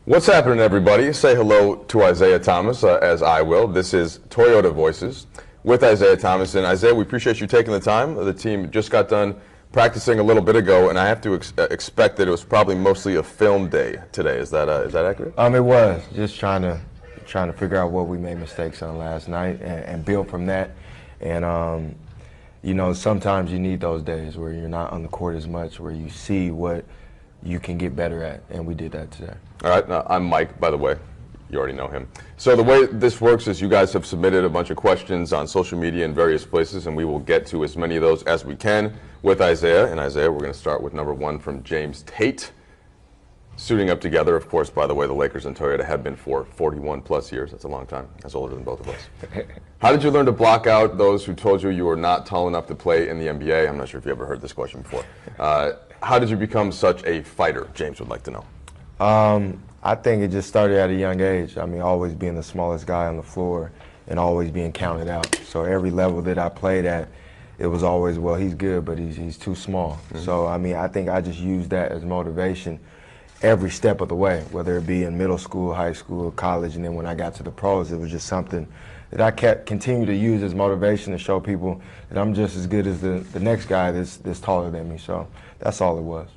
What's happening, everybody? Say hello to Isaiah Thomas, as I will. This is Toyota Voices with Isaiah Thomas. And Isaiah, we appreciate you taking the time. The team just got done practicing a little bit ago, and I have to expect that it was probably mostly a film day today. Is that accurate? It was just trying to figure out what we made mistakes on last night and build from that. And you know, sometimes you need those days where you're not on the court as much, where you see what you can get better at, and we did that today. All right, I'm Mike, by the way. You already know him. So the way this works is you guys have submitted a bunch of questions on social media in various places, and we will get to as many of those as we can with Isaiah. And Isaiah, we're going to start with number one from James Tate. Suiting up together, of course, by the way, the Lakers and Toyota have been for 41 plus years. That's a long time. That's older than both of us. How did you learn to block out those who told you were not tall enough to play in the NBA? I'm not sure if you ever heard this question before. How did you become such a fighter? James would like to know. I think it just started at a young age. I mean, always being the smallest guy on the floor and always being counted out. So every level that I played at, it was always, well, he's good, but he's too small. Mm-hmm. So, I mean, I think I just used that as motivation every step of the way, whether it be in middle school, high school, college, and then when I got to the pros, it was just something that I continue to use as motivation to show people that I'm just as good as the next guy that's taller than me. So that's all it was.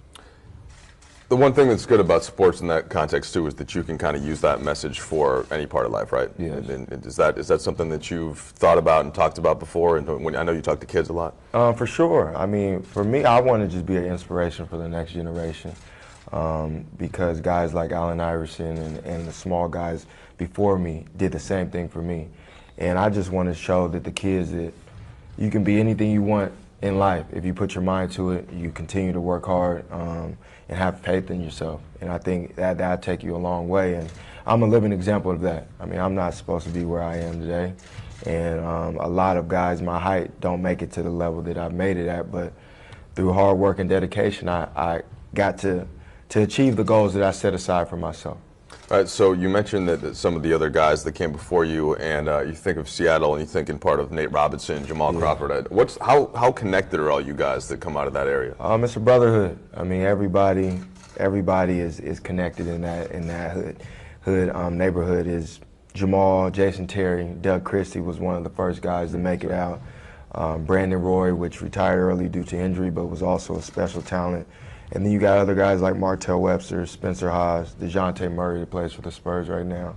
The one thing that's good about sports in that context too is that you can kind of use that message for any part of life, right? Yeah. And is that something that you've thought about and talked about before? And when, I know you talk to kids a lot. For sure. I mean, for me, I want to just be an inspiration for the next generation. Because guys like Allen Iverson and the small guys before me did the same thing for me. And I just want to show that the kids that you can be anything you want in life. If you put your mind to it, you continue to work hard and have faith in yourself. And I think that'll take you a long way. And I'm a living example of that. I mean, I'm not supposed to be where I am today. And a lot of guys my height don't make it to the level that I've made it at. But through hard work and dedication, I got to achieve the goals that I set aside for myself. All right, so you mentioned that some of the other guys that came before you, and you think of Seattle, and you think in part of Nate Robinson, Jamal Crawford. How connected are all you guys that come out of that area? It's a brotherhood. I mean, everybody is connected in that neighborhood. Is Jamal, Jason Terry, Doug Christie was one of the first guys to make it out. Brandon Roy, which retired early due to injury, but was also a special talent. And then you got other guys like Martell Webster, Spencer Hawes, DeJounte Murray that plays for the Spurs right now,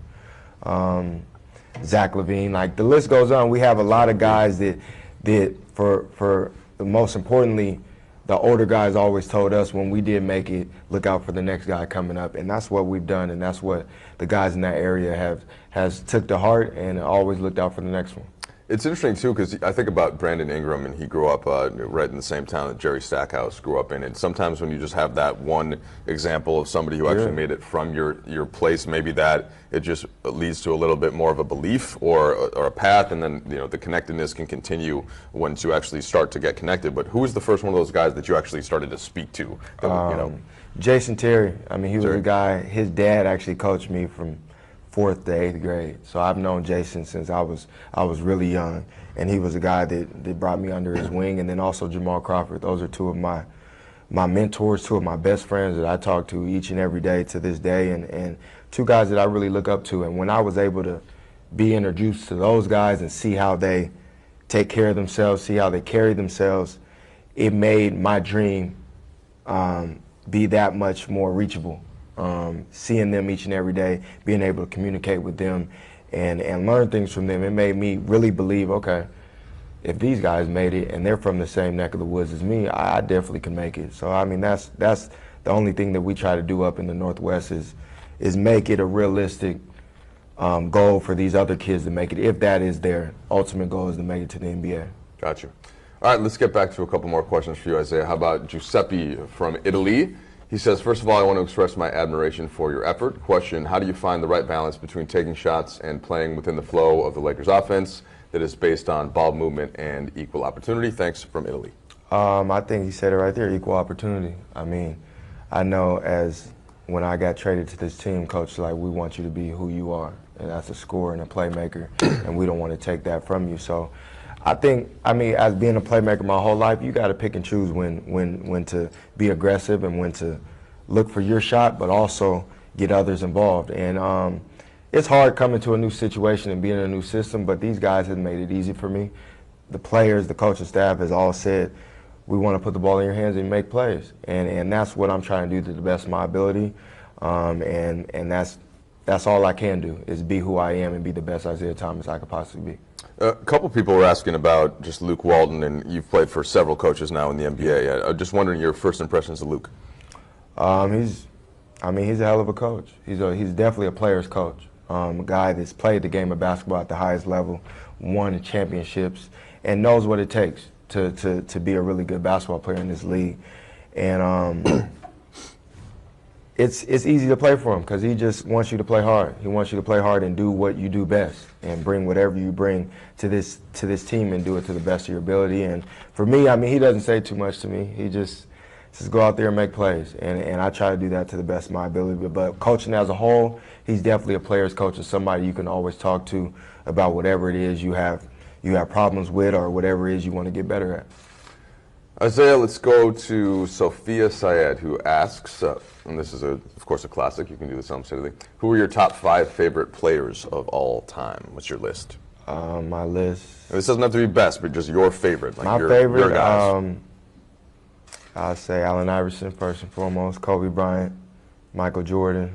Zach LaVine. Like, the list goes on. We have a lot of guys that for most importantly, the older guys always told us when we did make it, look out for the next guy coming up. And that's what we've done, and that's what the guys in that area has took to heart and always looked out for the next one. It's interesting, too, because I think about Brandon Ingram, and he grew up right in the same town that Jerry Stackhouse grew up in. And sometimes when you just have that one example of somebody who actually made it from your place, maybe that it just leads to a little bit more of a belief or a path, and then the connectedness can continue once you actually start to get connected. But who was the first one of those guys that you actually started to speak to? Jason Terry. I mean, he was a guy, his dad actually coached me from 4th to 8th grade. So I've known Jason since I was really young, and he was a guy that brought me under his wing. And then also Jamal Crawford. Those are two of my mentors, two of my best friends that I talk to each and every day to this day, and two guys that I really look up to. And when I was able to be introduced to those guys and see how they take care of themselves, see how they carry themselves, it made my dream be that much more reachable. Seeing them each and every day, being able to communicate with them and learn things from them, it made me really believe, okay, if these guys made it and they're from the same neck of the woods as me, I definitely can make it. So I mean, that's the only thing that we try to do up in the Northwest is make it a realistic goal for these other kids to make it, if that is their ultimate goal, is to make it to the NBA. Got you. All right, let's get back to a couple more questions for you, Isaiah. How about Giuseppe from Italy? He says, first of all, I want to express my admiration for your effort. Question, how do you find the right balance between taking shots and playing within the flow of the Lakers offense that is based on ball movement and equal opportunity? Thanks, from Italy. I think he said it right there, equal opportunity. I mean, I know as when I got traded to this team, Coach, like, we want you to be who you are, and that's a scorer and a playmaker, and we don't want to take that from you. So I think, as being a playmaker my whole life, you got to pick and choose when to be aggressive and when to look for your shot, but also get others involved. And it's hard coming to a new situation and being in a new system, but these guys have made it easy for me. The players, the coaching staff has all said, we want to put the ball in your hands and make plays. And that's what I'm trying to do to the best of my ability. And that's all I can do, is be who I am and be the best Isaiah Thomas I could possibly be. A couple people were asking about just Luke Walton, and you've played for several coaches now in the NBA. I'm just wondering your first impressions of Luke. He's a hell of a coach. He's definitely a player's coach. A guy that's played the game of basketball at the highest level, won championships, and knows what it takes to be a really good basketball player in this league. And it's easy to play for him because he just wants you to play hard. He wants you to play hard and do what you do best and bring whatever you bring to this team and do it to the best of your ability. And for me, he doesn't say too much to me. He just go out there and make plays. And I try to do that to the best of my ability. But coaching as a whole, he's definitely a player's coach and somebody you can always talk to about whatever it is you have problems with or whatever it is you want to get better at. Isaiah, let's go to Sophia Syed, who asks, and this is, of course, a classic. You can do this on Saturday. Who are your top 5 favorite players of all time? What's your list? My list. And this doesn't have to be best, but just your favorite. Like my your favorite, guys. I'll say Allen Iverson first and foremost, Kobe Bryant, Michael Jordan.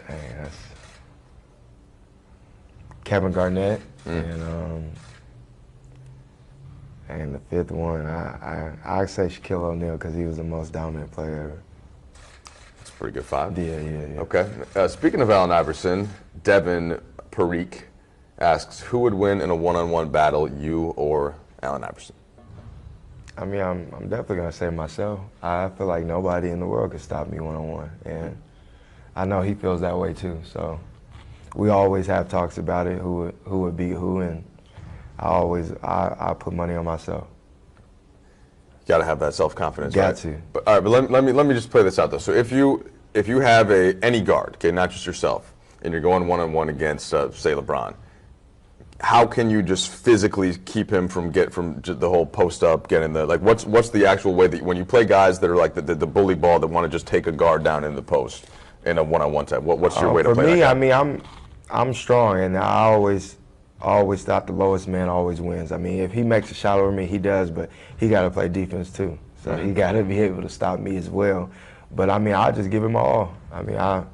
That's Kevin Garnett, and the fifth one, I'd say Shaquille O'Neal because he was the most dominant player ever. That's a pretty good 5. Yeah. Okay. Speaking of Allen Iverson, Devin Parikh asks, who would win in a one-on-one battle, you or Allen Iverson? I'm definitely going to say myself. I feel like nobody in the world could stop me one-on-one, and I know he feels that way too. So we always have talks about it, who would beat who, and I put money on myself. You got to have that self-confidence. Got right? to. But all right, but let me just play this out though. So if you have any guard, okay, not just yourself, and you're going one-on-one against say LeBron, how can you just physically keep him from the whole post up, getting the what's the actual way that when you play guys that are like the bully ball that want to just take a guard down in the post in a one-on-one type? What's your way to play? For me, I'm strong, and I always thought the lowest man always wins. If he makes a shot over me, he does, but he got to play defense too. So he got to be able to stop me as well. But I just give him my all. I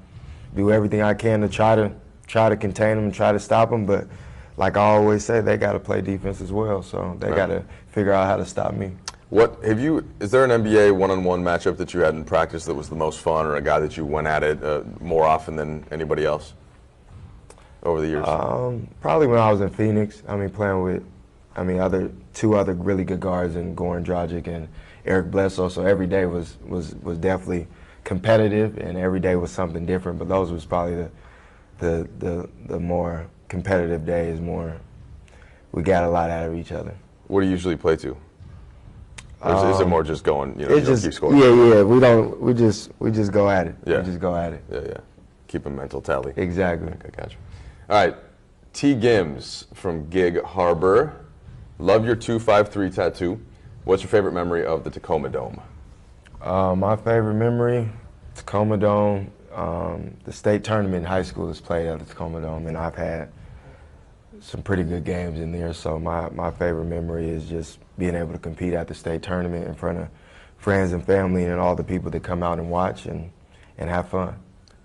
do everything I can to try to contain him and try to stop him. But like I always say, they got to play defense as well. So they got to figure out how to stop me. Is there an NBA one-on-one matchup that you had in practice that was the most fun, or a guy that you went at it more often than anybody else over the years? Probably when I was in Phoenix. Playing with, two other really good guards in Goran Dragic and Eric Bledsoe. So every day was definitely competitive, and every day was something different. But those was probably the more competitive days. We got a lot out of each other. What do you usually play to? Or is it more just going, keep scoring? Yeah. We just go at it. Yeah. We just go at it. Yeah. Keep a mental tally. Exactly. Okay, gotcha. All right, T. Gims from Gig Harbor. Love your 253 tattoo. What's your favorite memory of the Tacoma Dome? My favorite memory, Tacoma Dome. The state tournament in high school is played at the Tacoma Dome, and I've had some pretty good games in there. So my favorite memory is just being able to compete at the state tournament in front of friends and family and all the people that come out and watch and have fun.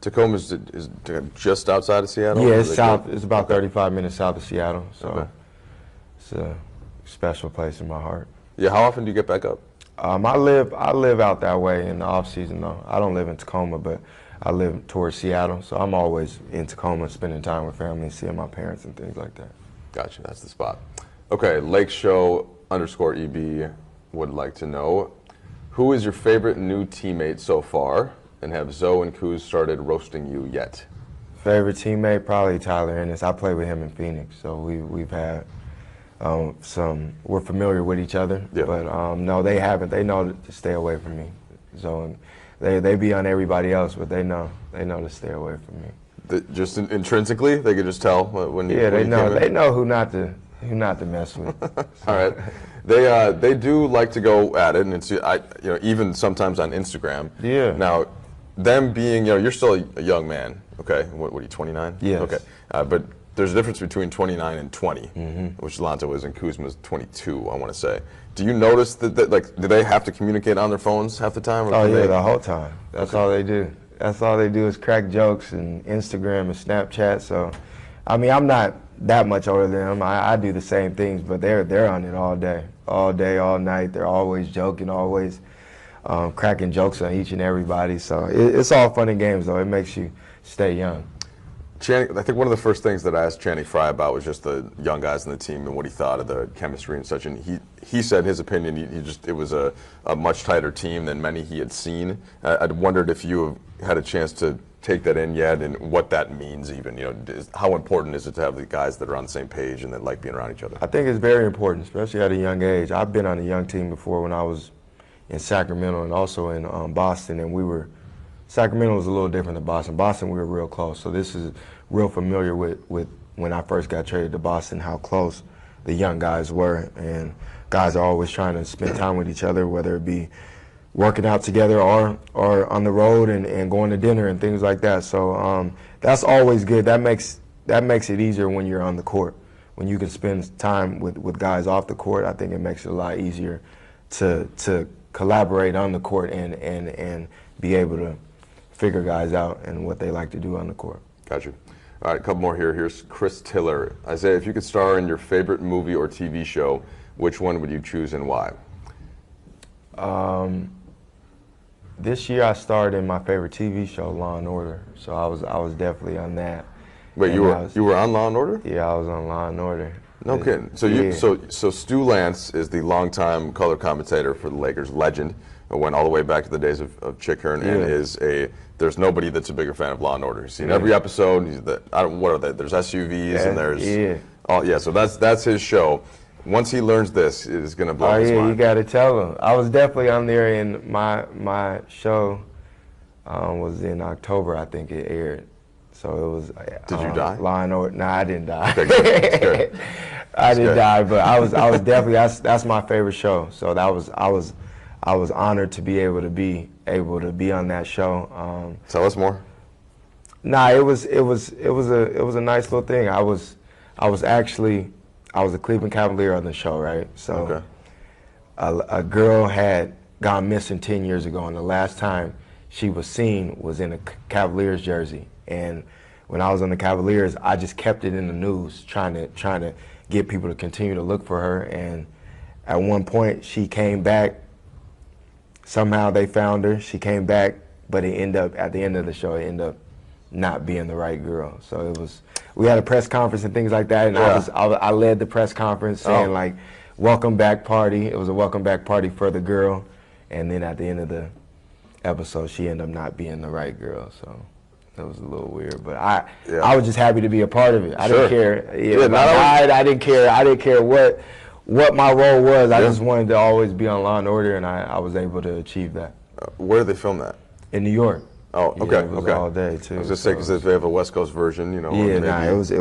Tacoma is just outside of Seattle? Yeah, it's south. It's about 35 minutes south of Seattle. So It's a special place in my heart. Yeah, how often do you get back up? I live out that way in the off season though. I don't live in Tacoma, but I live towards Seattle, so I'm always in Tacoma spending time with family, seeing my parents and things like that. Gotcha, that's the spot. Okay, Lake Show _EB would like to know, who is your favorite new teammate so far, and have Zoe and Kuz started roasting you yet? Favorite teammate, probably Tyler Ennis. I played with him in Phoenix, so we've had we're familiar with each other, but no, they haven't. They know to stay away from me. So they be on everybody else, but they know to stay away from me. Just intrinsically, they could just tell when you. Yeah, they know who not to Who not to mess with. All right. They do like to go at it, and it's even sometimes on Instagram. Yeah. Now, them being you're still a young man. Okay. What are you, 29? Yes. Okay. But there's a difference between 29 and 20, which Lonzo is, and Kuzma's 22. I want to say. Do you notice that do they have to communicate on their phones half the time? Or oh yeah, the whole time. That's all they do. That's all they do is crack jokes and Instagram and Snapchat. So, I mean, I'm not that much older than them. I do the same things, but they're on it all day, all night. They're always joking, always cracking jokes on each and everybody. So it's all fun and games, though. It makes you stay young. Channing, I think one of the first things that I asked Channing Frye about was just the young guys in the team and what he thought of the chemistry and such. And he said his opinion. It was a much tighter team than many he had seen. I'd wondered if you have had a chance to take that in yet, and what that means. Even how important is it to have the guys that are on the same page and that like being around each other? I think it's very important, especially at a young age. I've been on a young team before when I was in Sacramento and also in Boston, and Sacramento was a little different than Boston. Boston, we were real close, so this is real familiar with when I first got traded to Boston, how close the young guys were, and guys are always trying to spend time with each other, whether it be working out together or on the road and going to dinner and things like that. So that's always good. That makes it easier when you're on the court. When you can spend time with guys off the court, I think it makes it a lot easier to collaborate on the court and be able to figure guys out and what they like to do on the court. Got you. All right, a couple more here. Here's Chris Tiller. Isaiah, if you could star in your favorite movie or TV show, which one would you choose and why? This year I starred in my favorite TV show, Law and Order. So I was definitely on that. Wait, you were on Law and Order? Yeah, I was on Law and Order. No kidding. So Stu Lance is the longtime color commentator for the Lakers, legend. Went all the way back to the days of Chick Hearn, and there's nobody that's a bigger fan of Law and Order. He's seen every episode. What are they? There's SUVs and there's so that's his show. Once he learns this, it is going to blow his mind. You got to tell him. I was definitely on there, and my show was in October, I think it aired. So it was. Did you die? Law and Order. No, I didn't die. Okay, good. I didn't die, but I was definitely that's my favorite show. So I was honored to be able to be on that show. Tell us more. Nah, it was a nice little thing. I was a Cleveland Cavalier on the show, right? So a girl had gone missing 10 years ago, and the last time she was seen was in a Cavaliers jersey. And when I was on the Cavaliers, I just kept it in the news, trying to get people to continue to look for her. And at one point, she came back. Somehow they found her. She came back, but at the end of the show, it ended up not being the right girl. So we had a press conference and things like that, and I led the press conference saying like, welcome back party. It was a welcome back party for the girl, and then at the end of the episode, she ended up not being the right girl. So that was a little weird, but I was just happy to be a part of it. I didn't care. I didn't care. I didn't care what my role was. I just wanted to always be on Law and Order, and I was able to achieve that. Where did they film that? In New York. Oh, okay, it was all day too. I was just saying because if they have a West Coast version, it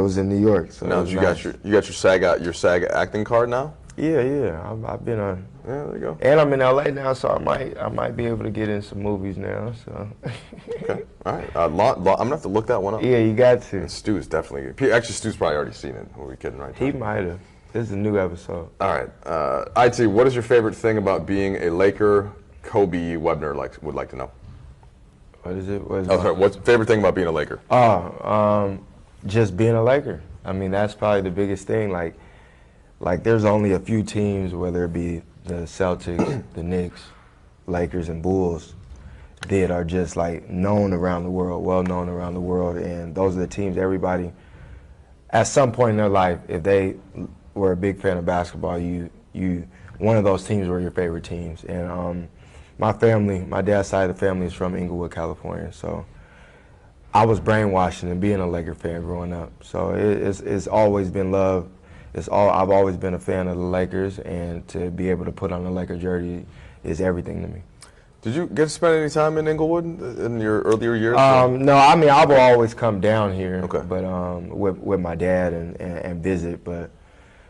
was in New York. So now you got your SAG acting card now? Yeah. I've been on. Yeah, there you go. And I'm in LA now, so I might be able to get in some movies now. So. Okay, all right. I'm gonna have to look that one up. Yeah, you got to. And Stu's definitely. Actually, Stu's probably already seen it. Were we kidding, right? He might have. This is a new episode. All right. IT, what is your favorite thing about being a Laker? Kobe Webner would like to know. What is it? What's your favorite thing about being a Laker? Just being a Laker. I mean, that's probably the biggest thing. Like there's only a few teams, whether it be the Celtics, the Knicks, Lakers, and Bulls, that are just like known around the world, well known around the world, and those are the teams everybody, at some point in their life, if they were a big fan of basketball, one of those teams were your favorite teams. And my family, my dad's side of the family is from Inglewood, California, so I was brainwashed into being a Laker fan growing up. So it's always been love. I've always been a fan of the Lakers, and to be able to put on a Laker jersey is everything to me. Did you get to spend any time in Inglewood in your earlier years? No, I mean, I will always come down here, okay. But with my dad and visit. But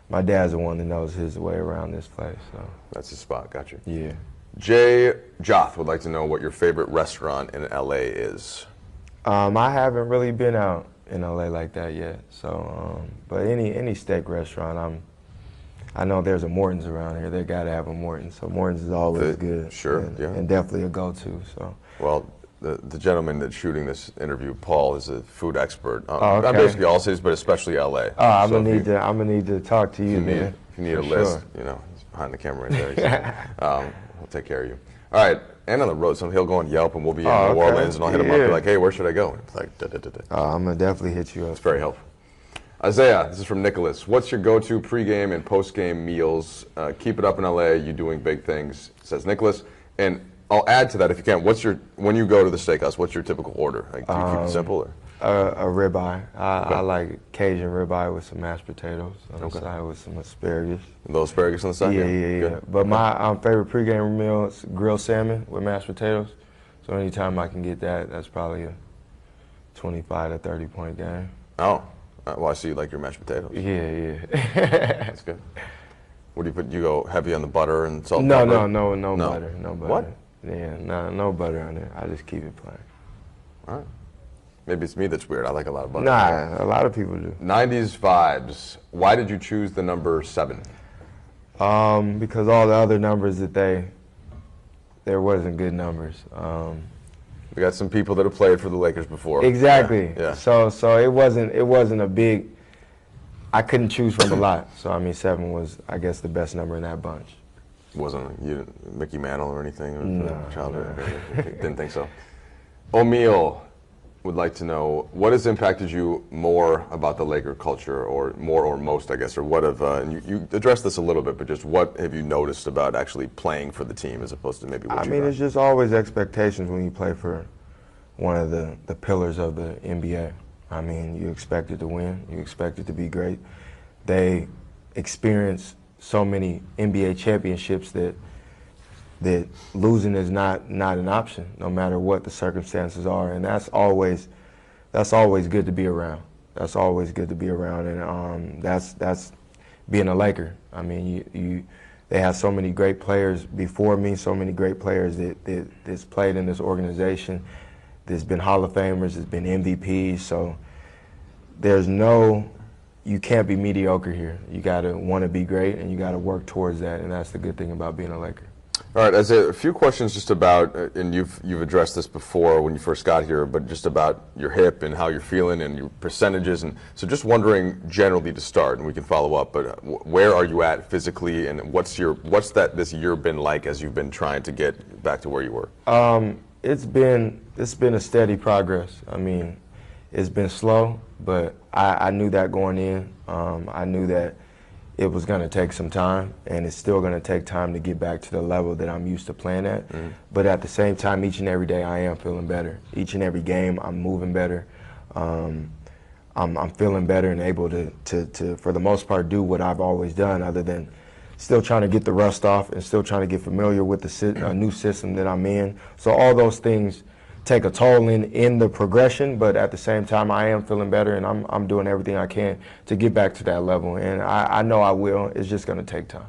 my dad's the one that knows his way around this place. So That's his spot. Gotcha. yeah. Jay Joth would like to know what your favorite restaurant in LA is. I haven't really been out in LA like that yet. So, but any steak restaurant, I know there's a Morton's around here. They gotta have a Morton's. So Morton's is always good. Sure. And definitely a go-to. So. Well, the gentleman that's shooting this interview, Paul, is a food expert. Okay. Not basically all cities, but especially LA. I'm gonna need to talk to you, man. If you need a list, you know, he's behind the camera right there. We'll take care of you. All right, and on the road, so he'll go on Yelp, and we'll be in New Orleans, and I'll hit him up and be like, hey, where should I go? And it's like, I'm gonna definitely hit you up. It's very helpful. Isaiah, this is from Nicholas. What's your go-to pregame and postgame meals? Keep it up in LA. You doing big things, says Nicholas. And I'll add to that if you can. When you go to the steakhouse, what's your typical order? Like, do you keep it simple or? A ribeye. I like Cajun ribeye with some mashed potatoes on the side with some asparagus. And those asparagus on the side? Yeah. But my favorite pregame meal is grilled salmon with mashed potatoes. So anytime I can get that, that's probably a 25 to 30 point game. Oh, well, I see you like your mashed potatoes. Yeah. That's good. What do you put? You go heavy on the butter and salt? No pepper? No butter. What? Yeah, no butter on it. I just keep it plain. All right. Maybe it's me that's weird. I like a lot of butter. Nah, a lot of people do. 90s vibes. Why did you choose the number 7? Because all the other numbers that there wasn't good numbers. We got some people that have played for the Lakers before. Exactly. Yeah. So it wasn't a big. I couldn't choose from a lot. So I mean, 7 was, I guess, the best number in that bunch. Wasn't you Mickey Mantle or anything? Or No. Childhood? Didn't think so. O'Meal would like to know what has impacted you more about the Laker culture, or more or most, I guess, or what have and you addressed this a little bit, but just what have you noticed about actually playing for the team as opposed to maybe what you it's just always expectations when you play for one of the pillars of the NBA. I mean, you expect it to win, you expect it to be great. They experience so many NBA championships that losing is not an option, no matter what the circumstances are, and that's always good to be around. That's always good to be around, and that's being a Laker. I mean, they have so many great players before me, so many great players that's played in this organization. There's been Hall of Famers, there's been MVPs, so you can't be mediocre here. You got to want to be great, and you got to work towards that, and that's the good thing about being a Laker. All right, as a few questions just about, and you've addressed this before when you first got here, but just about your hip and how you're feeling and your percentages, and so just wondering generally to start, and we can follow up. But where are you at physically, and what's this year been like as you've been trying to get back to where you were? It's been a steady progress. I mean, it's been slow, but I knew that going in. I knew that it was going to take some time, and it's still going to take time to get back to the level that I'm used to playing at. Mm-hmm. But at the same time, each and every day I am feeling better. Each and every game I'm moving better. I'm feeling better and able to, for the most part, do what I've always done, other than still trying to get the rust off and still trying to get familiar with the new system that I'm in. So all those things take a toll in the progression, but at the same time, I am feeling better, and I'm doing everything I can to get back to that level, and I know I will. It's just going to take time.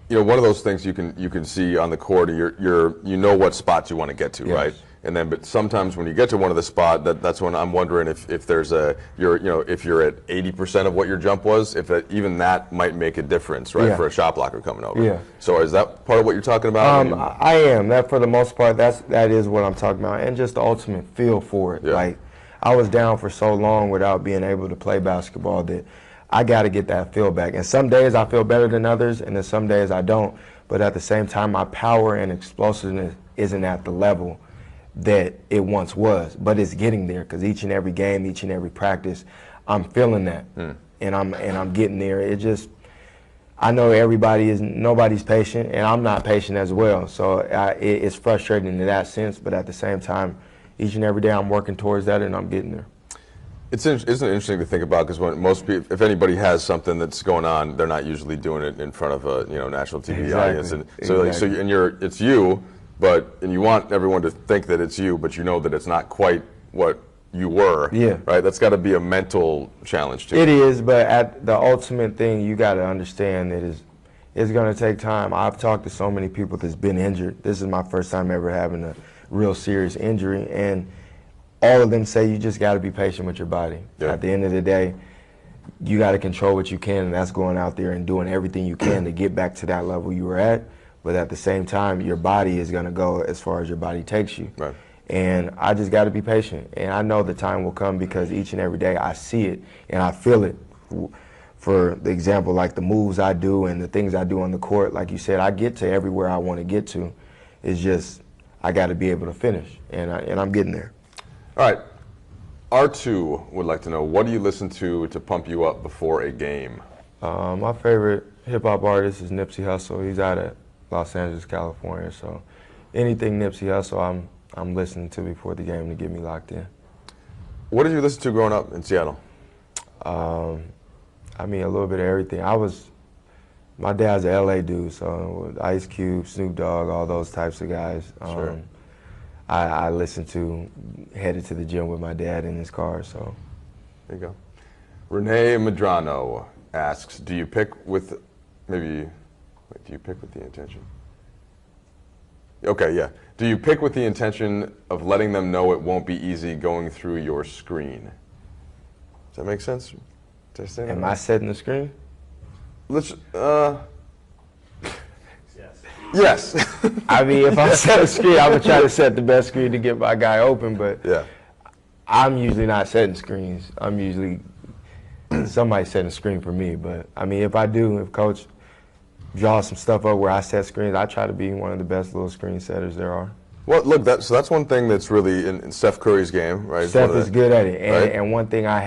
You know, one of those things you can see on the court, you know what spots you want to get to, yes. Right? And then, but sometimes when you get to one of the spot, that's when I'm wondering if there's if you're at 80% of what your jump was, if even that might make a difference, right, for a shot blocker coming over. Yeah. So is that part of what you're talking about? I am. That for the most part, that is what I'm talking about, and just the ultimate feel for it. Yeah. Like, I was down for so long without being able to play basketball that I got to get that feel back. And some days I feel better than others, and then some days I don't. But at the same time, my power and explosiveness isn't at the level that it once was, but it's getting there, because each and every game, each and every practice, I'm feeling that, and I'm getting there. It just, I know nobody's patient, and I'm not patient as well. So it's frustrating in that sense, but at the same time, each and every day I'm working towards that, and I'm getting there. Isn't it interesting to think about, because when most people, if anybody has something that's going on, they're not usually doing it in front of a national TV audience, and so it's you. And you want everyone to think that it's you, but you know that it's not quite what you were. Yeah. Right? That's got to be a mental challenge, too. It is, but at the ultimate thing, you got to understand that it's going to take time. I've talked to so many people that's been injured. This is my first time ever having a real serious injury, and all of them say you just got to be patient with your body. Yeah. At the end of the day, you got to control what you can, and that's going out there and doing everything you can to get back to that level you were at. But at the same time, your body is going to go as far as your body takes you. Right. And I just got to be patient. And I know the time will come because each and every day I see it and I feel it. For the example, like the moves I do and the things I do on the court, like you said, I get to everywhere I want to get to. It's just I got to be able to finish, and I'm getting there. All right. R2 would like to know, what do you listen to pump you up before a game? My favorite hip-hop artist is Nipsey Hussle. He's out of Los Angeles, California. So anything Nipsey Hussle, I'm listening to before the game to get me locked in. What did you listen to growing up in Seattle? I mean, a little bit of everything. My dad's an LA dude, so Ice Cube, Snoop Dogg, all those types of guys. Sure. I listened to, headed to the gym with my dad in his car, so. There you go. Renee Medrano asks, do you pick with the intention? Okay, yeah. Do you pick with the intention of letting them know it won't be easy going through your screen? Does that make sense? Did I say that Am right? I setting the screen? Yes. I mean, if I set a screen, I would try to set the best screen to get my guy open, but Yeah. I'm usually not setting screens. I'm usually somebody setting a screen for me. But I mean, if coach draws some stuff up where I set screens, I try to be one of the best little screen setters there are. Well, look, that's one thing that's really in Steph Curry's game, right? Steph is good at it, right? and one thing I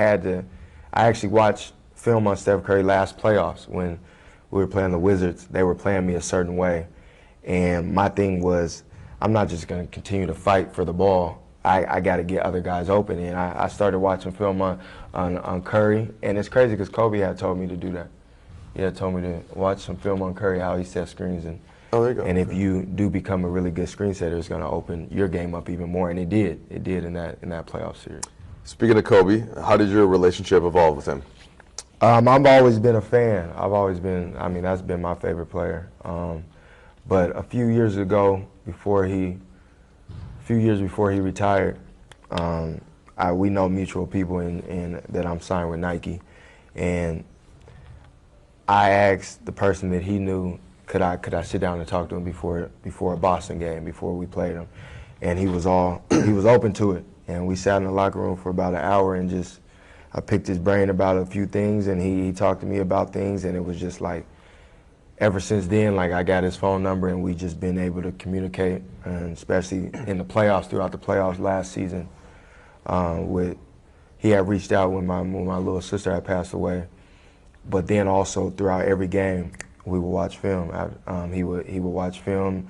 actually watched film on Steph Curry last playoffs when we were playing the Wizards. They were playing me a certain way, and my thing was, I'm not just going to continue to fight for the ball. I got to get other guys open, and I started watching film on Curry, and it's crazy because Kobe had told me to do that. He had told me to watch some film on Curry, how he sets screens, and oh, there you go. And if you do become a really good screen setter, it's going to open your game up even more, and it did. It did in that playoff series. Speaking of Kobe, how did your relationship evolve with him? I've always been a fan. That's been my favorite player. But a few years before he retired, we know mutual people in that I'm signed with Nike, and I asked the person that he knew, could I sit down and talk to him before a Boston game, before we played him, and he was open to it, and we sat in the locker room for about an hour and I picked his brain about a few things, and he talked to me about things, and it was just like, ever since then, like I got his phone number, and we just been able to communicate, and especially in the playoffs, throughout the playoffs last season, he had reached out when my little sister had passed away, but then also throughout every game, we would watch film. He would watch film.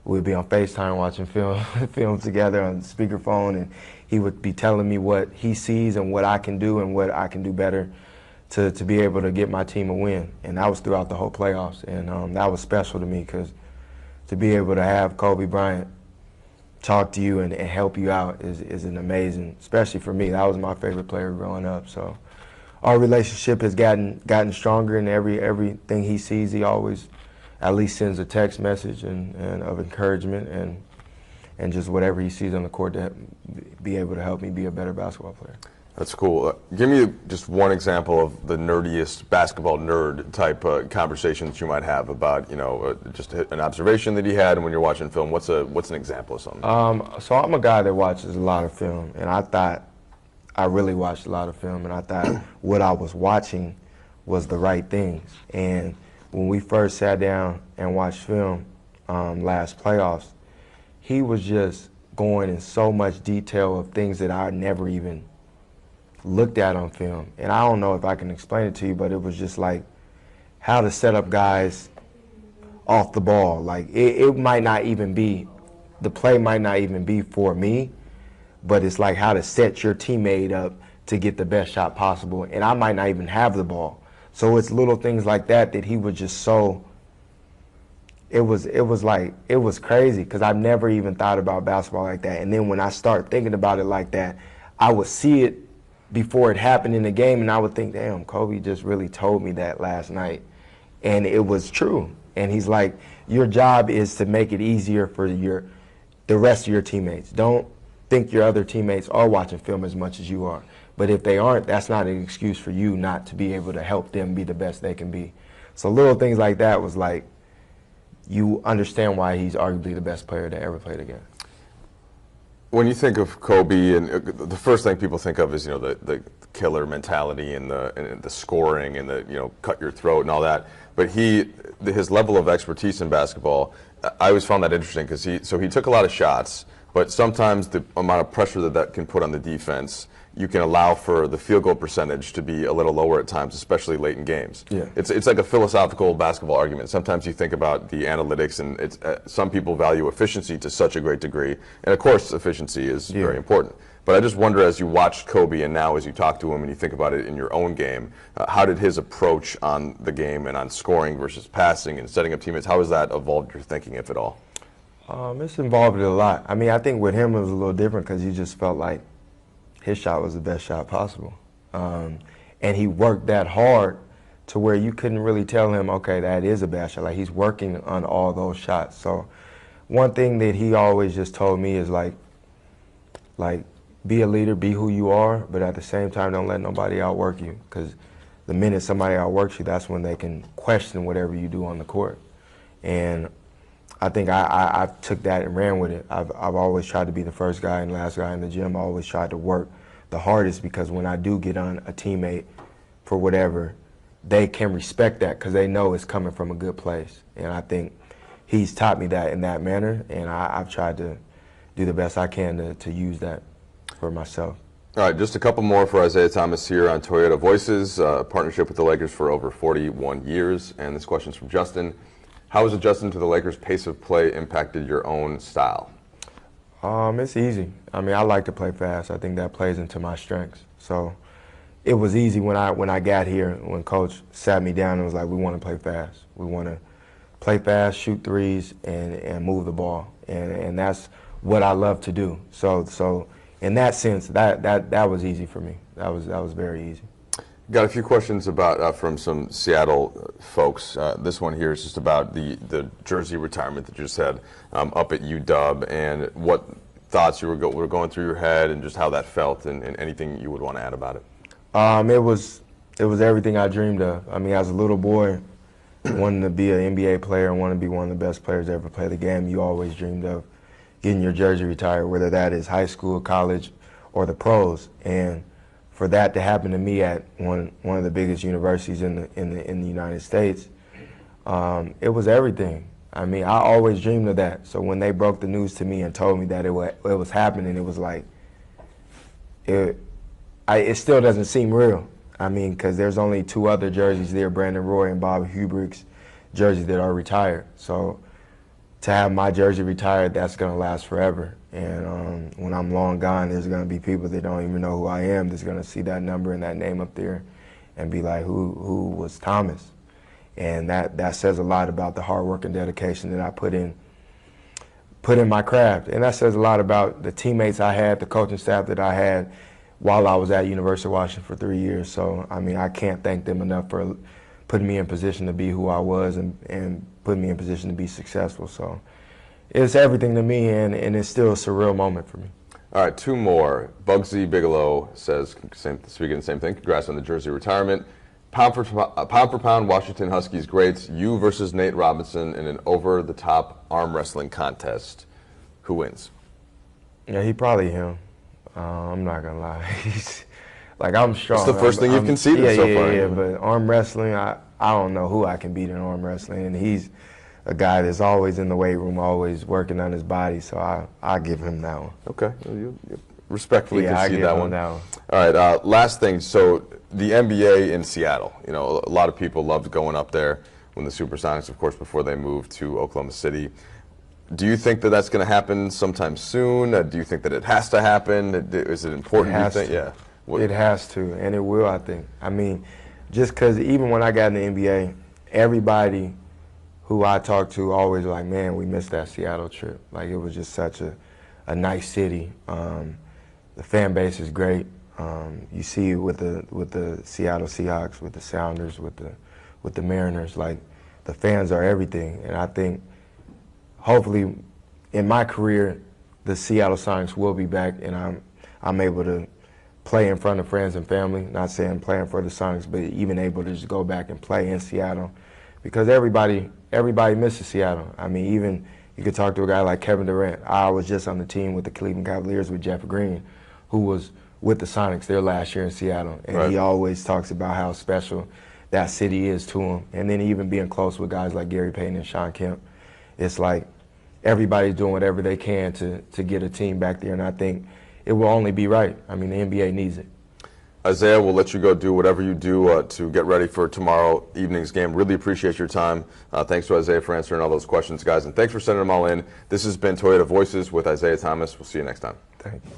We'd be on FaceTime watching film together on speakerphone, and he would be telling me what he sees and what I can do and what I can do better to be able to get my team a win. And that was throughout the whole playoffs, and that was special to me because to be able to have Kobe Bryant talk to you and help you out is an amazing, especially for me. That was my favorite player growing up. So our relationship has gotten stronger, and everything he sees, he always at least sends a text message and of encouragement and just whatever he sees on the court to be able to help me be a better basketball player. That's cool. Give me just one example of the nerdiest basketball nerd type conversations you might have about, just an observation that he had, and when you're watching film, what's an example of something? So I'm a guy that watches a lot of film, and I really watched a lot of film, and I thought what I was watching was the right things. And when we first sat down and watched film last playoffs, he was just going in so much detail of things that I never even looked at on film. And I don't know if I can explain it to you, but it was just like how to set up guys off the ball. Like it might not even be, the play might not even be for me, but it's like how to set your teammate up to get the best shot possible. And I might not even have the ball. So it's little things like that he was just so, it was crazy because I've never even thought about basketball like that. And then when I start thinking about it like that, I would see it before it happened in the game, and I would think, damn, Kobe just really told me that last night. And it was true. And he's like, your job is to make it easier for the rest of your teammates. Don't think your other teammates are watching film as much as you are. But if they aren't, that's not an excuse for you not to be able to help them be the best they can be. So little things like that was like, you understand why he's arguably the best player that ever played again. When you think of Kobe, and the first thing people think of is, you know, the killer mentality and the scoring and the, you know, cut your throat and all that. But his level of expertise in basketball, I always found that interesting because he took a lot of shots, but sometimes the amount of pressure that can put on the defense, you can allow for the field goal percentage to be a little lower at times, especially late in games. Yeah. It's like a philosophical basketball argument. Sometimes you think about the analytics, and some people value efficiency to such a great degree, and of course efficiency is very important. But I just wonder, as you watch Kobe and now as you talk to him and you think about it in your own game, how did his approach on the game and on scoring versus passing and setting up teammates, how has that evolved your thinking, if at all? It's involved it a lot. I mean, I think with him it was a little different because he just felt like his shot was the best shot possible. And he worked that hard to where you couldn't really tell him, okay, that is a bad shot. Like, he's working on all those shots. So one thing that he always just told me is like be a leader, be who you are, but at the same time, don't let nobody outwork you. Because the minute somebody outworks you, that's when they can question whatever you do on the court. And I think I took that and ran with it. I've always tried to be the first guy and last guy in the gym. I always tried to work the hardest because when I do get on a teammate for whatever, they can respect that because they know it's coming from a good place. And I think he's taught me that in that manner, and I've tried to do the best I can to use that for myself. All right, just a couple more for Isaiah Thomas here on Toyota Voices, partnership with the Lakers for over 41 years. And this question's from Justin. How has adjusting to the Lakers' pace of play impacted your own style? It's easy. I mean, I like to play fast. I think that plays into my strengths. So it was easy when I got here, when Coach sat me down and was like, we want to play fast. We want to play fast, shoot threes, and move the ball. And that's what I love to do. So in that sense, that was easy for me. That was very easy. Got a few questions about from some Seattle folks. This one here is just about the jersey retirement that you just had up at UW, and what thoughts were going through your head, and just how that felt, and anything you would want to add about it. It was everything I dreamed of. I mean, as a little boy, wanting to be an NBA player and wanting to be one of the best players to ever play the game, you always dreamed of getting your jersey retired, whether that is high school, college, or the pros. And for that to happen to me at one of the biggest universities in the United States, it was everything. I mean, I always dreamed of that. So when they broke the news to me and told me that it was happening, it was like, it still doesn't seem real. I mean, because there's only two other jerseys there, Brandon Roy and Bob Hubrick's jerseys that are retired. So to have my jersey retired, that's going to last forever. And when I'm long gone, there's going to be people that don't even know who I am that's going to see that number and that name up there and be like, who was Thomas? And that says a lot about the hard work and dedication that I put in my craft. And that says a lot about the teammates I had, the coaching staff that I had while I was at University of Washington for 3 years. So, I mean, I can't thank them enough for putting me in position to be who I was and putting me in position to be successful. So it's everything to me, and it's still a surreal moment for me. All right, two more. Bugsy Bigelow says, speaking the same thing, congrats on the jersey retirement. Pound for pound, Washington Huskies greats. You versus Nate Robinson in an over-the-top arm wrestling contest. Who wins? Yeah, probably him. I'm not going to lie. He's, like, I'm strong. It's the first thing you've conceded so far. Yeah, but arm wrestling, I don't know who I can beat in arm wrestling. And he's a guy that's always in the weight room, always working on his body, so I give him that one. Okay. You respectfully concede that one. That one. All right, last thing. So the NBA in Seattle, you know, a lot of people loved going up there when the Supersonics, of course, before they moved to Oklahoma City. Do you think that that's going to happen sometime soon? Do you think that it has to happen? Is it important? It has do you think? to. Yeah. It has to, and it will, I think. I mean, just because even when I got in the NBA, everybody who I talked to always like, man, we missed that Seattle trip. Like, it was just such a nice city. The fan base is great. You see with the Seattle Seahawks, with the Sounders, with the Mariners, like the fans are everything. And I think hopefully in my career, the Seattle Sonics will be back, and I'm able to play in front of friends and family. Not saying playing for the Sonics, but even able to just go back and play in Seattle, because everybody misses Seattle. I mean, even you could talk to a guy like Kevin Durant. I was just on the team with the Cleveland Cavaliers with Jeff Green, who was with the Sonics their last year in Seattle, and he always talks about how special that city is to him. And then even being close with guys like Gary Payton and Sean Kemp, it's like everybody's doing whatever they can to get a team back there, and I think it will only be right. I mean, the NBA needs it. Isaiah, we'll let you go do whatever you do to get ready for tomorrow evening's game. Really appreciate your time. Thanks to Isaiah for answering all those questions, guys, and thanks for sending them all in. This has been Toyota Voices with Isaiah Thomas. We'll see you next time. Thank you.